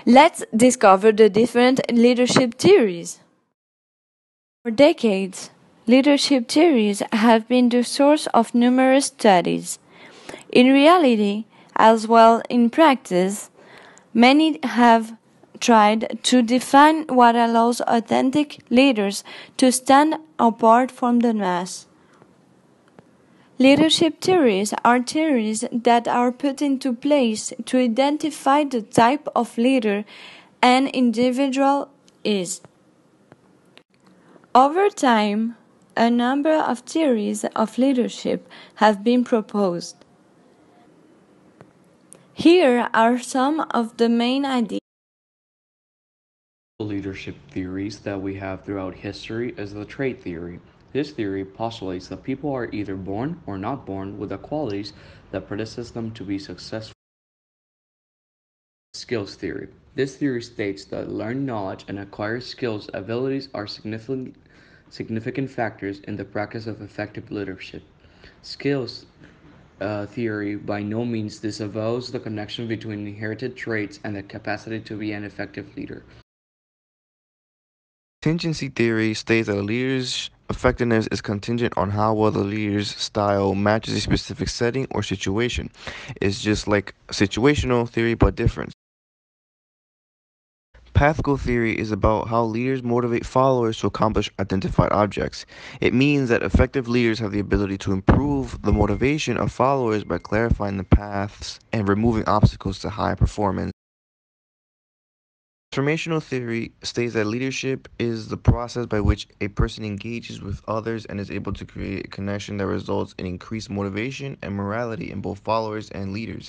Let's discover the different leadership theories. For decades, leadership theories have been the source of numerous studies. In reality, as well in practice, many have tried to define what allows authentic leaders to stand apart from the mass. Leadership theories are theories that are put into place to identify the type of leader an individual is. Over time, a number of theories of leadership have been proposed. Here are some of the main ideas. Leadership theories that we have throughout history is the trait theory. This theory postulates that people are either born or not born with the qualities that predestine them to be successful. Skills theory. This theory states that learned knowledge and acquired skills abilities are significant factors in the practice of effective leadership. Skills theory by no means disavows the connection between inherited traits and the capacity to be an effective leader. Contingency theory states that a leader's effectiveness is contingent on how well the leader's style matches a specific setting or situation. It's just like situational theory but different. Pathological theory is about how leaders motivate followers to accomplish identified objects. It means that effective leaders have the ability to improve the motivation of followers by clarifying the paths and removing obstacles to high performance. Transformational theory states that leadership is the process by which a person engages with others and is able to create a connection that results in increased motivation and morality in both followers and leaders.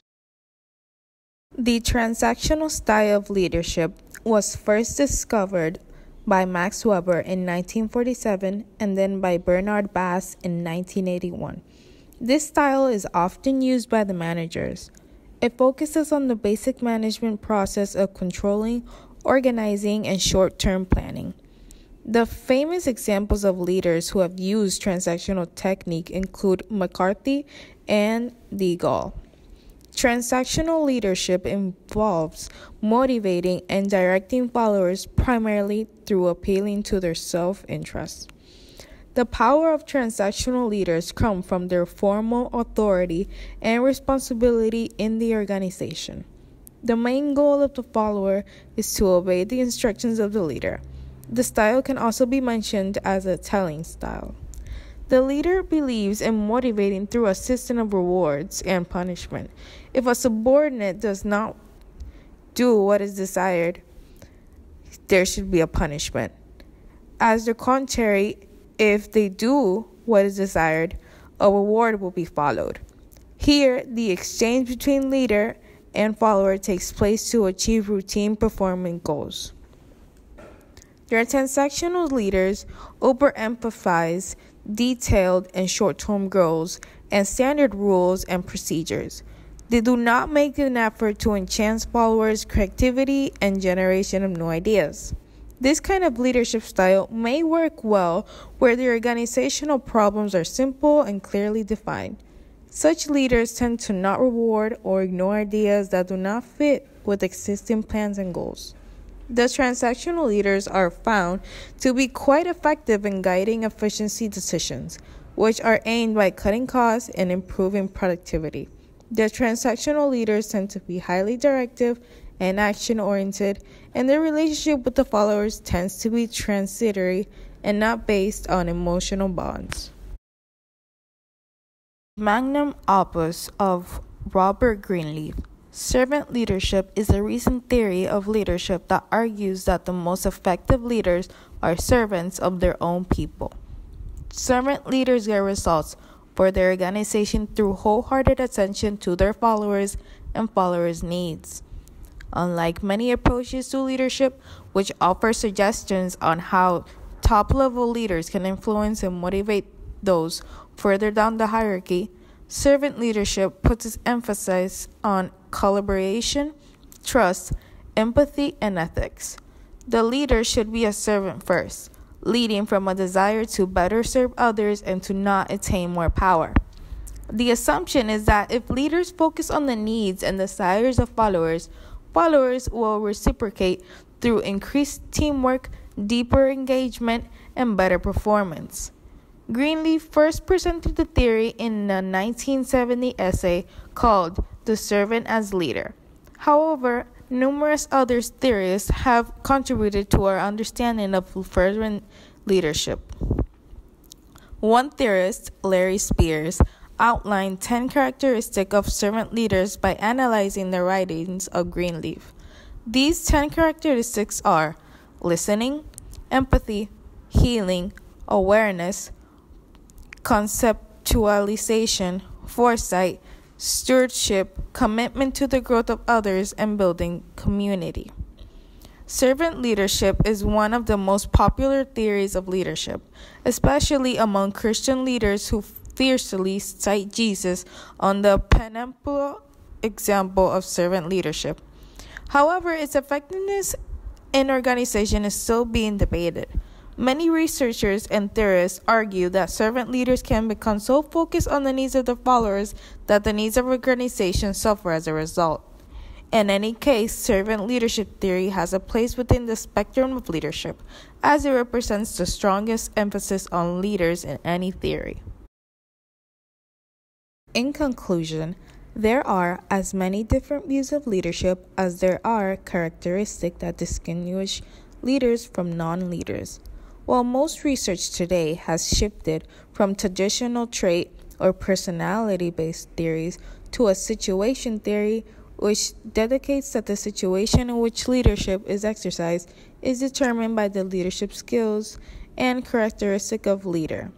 The transactional style of leadership was first discovered by Max Weber in 1947 and then by Bernard Bass in 1981. This style is often used by the managers. It focuses on the basic management process of controlling, organizing, and short-term planning. The famous examples of leaders who have used transactional technique include McCarthy and de Gaulle. Transactional leadership involves motivating and directing followers primarily through appealing to their self-interest. The power of transactional leaders comes from their formal authority and responsibility in the organization. The main goal of the follower is to obey the instructions of the leader. The style can also be mentioned as a telling style. The leader believes in motivating through a system of rewards and punishment. If a subordinate does not do what is desired, there should be a punishment. As the contrary, if they do what is desired, a reward will be followed. Here, the exchange between leader and follower takes place to achieve routine performance goals. Their transactional leaders overemphasize detailed and short-term goals and standard rules and procedures. They do not make an effort to enhance followers' creativity and generation of new ideas. This kind of leadership style may work well where the organizational problems are simple and clearly defined. Such leaders tend to not reward or ignore ideas that do not fit with existing plans and goals. The transactional leaders are found to be quite effective in guiding efficiency decisions, which are aimed by cutting costs and improving productivity. The transactional leaders tend to be highly directive and action-oriented, and their relationship with the followers tends to be transitory and not based on emotional bonds. Magnum opus of Robert Greenleaf. Servant leadership is a recent theory of leadership that argues that the most effective leaders are servants of their own people. Servant leaders get results for their organization through wholehearted attention to their followers and followers' needs. Unlike many approaches to leadership, which offer suggestions on how top-level leaders can influence and motivate those further down the hierarchy, servant leadership puts its emphasis on collaboration, trust, empathy, and ethics. The leader should be a servant first, leading from a desire to better serve others and to not attain more power. The assumption is that if leaders focus on the needs and desires of followers followers will reciprocate through increased teamwork, deeper engagement, and better performance. Greenleaf first presented the theory in a 1970 essay called The Servant as Leader. However, numerous other theorists have contributed to our understanding of servant leadership. One theorist, Larry Spears, outlined 10 characteristics of servant leaders by analyzing the writings of Greenleaf. These 10 characteristics are listening, empathy, healing, awareness, conceptualization, foresight, stewardship, commitment to the growth of others, and building community. Servant leadership is one of the most popular theories of leadership, especially among Christian leaders who fiercely cite Jesus on the panoply example of servant leadership. However, its effectiveness in organization is still being debated. Many researchers and theorists argue that servant leaders can become so focused on the needs of the followers that the needs of organizations suffer as a result. In any case, servant leadership theory has a place within the spectrum of leadership, as it represents the strongest emphasis on leaders in any theory. In conclusion, there are as many different views of leadership as there are characteristics that distinguish leaders from non-leaders. While most research today has shifted from traditional trait or personality-based theories to a situation theory, which dedicates that the situation in which leadership is exercised is determined by the leadership skills and characteristic of leader.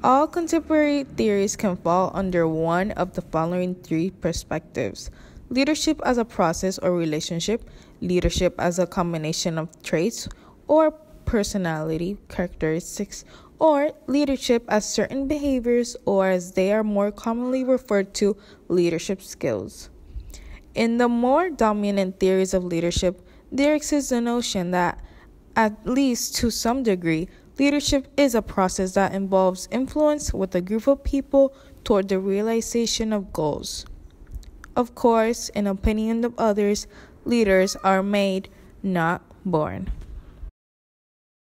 All contemporary theories can fall under one of the following three perspectives: leadership as a process or relationship, leadership as a combination of traits or personality characteristics, or leadership as certain behaviors, or as they are more commonly referred to, leadership skills. In the more dominant theories of leadership, there exists the notion that, at least to some degree, leadership is a process that involves influence with a group of people toward the realization of goals. Of course, in opinion of others, leaders are made, not born.